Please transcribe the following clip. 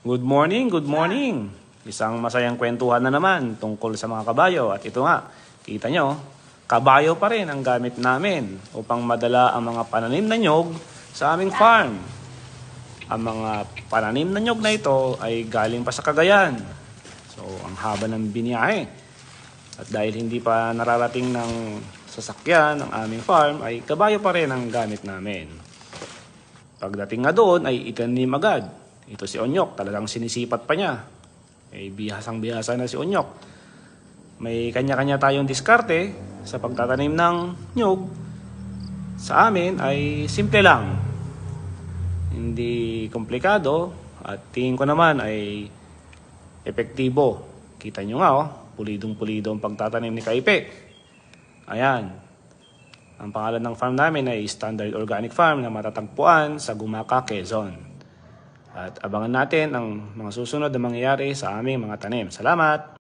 Good morning, good morning. Isang masayang kwentuhan na naman tungkol sa mga kabayo. At ito nga, kita nyo, kabayo pa rin ang gamit namin upang madala ang mga pananim na nyog sa aming farm. Ang mga pananim na nyog na ito ay galing pa sa Cagayan. So, ang haba ng biniyahe. At dahil hindi pa nararating ng sasakyan ng aming farm, ay kabayo pa rin ang gamit namin. Pagdating nga doon ay itanim agad. Ito si Onyok, talagang sinisipat pa niya. Bihasang-bihasa na si Onyok. May kanya-kanya tayong diskarte sa pagtatanim ng nyug. Sa amin ay simple lang. Hindi komplikado at tingin ko naman ay epektibo. Kita nyo nga pulidong-pulido ang pagtatanim ni Kaipe. Ayan. Ang pangalan ng farm namin ay Standard Organic Farm na matatagpuan sa Gumaca, Quezon. At abangan natin ang mga susunod na mangyayari sa aming mga tanim. Salamat!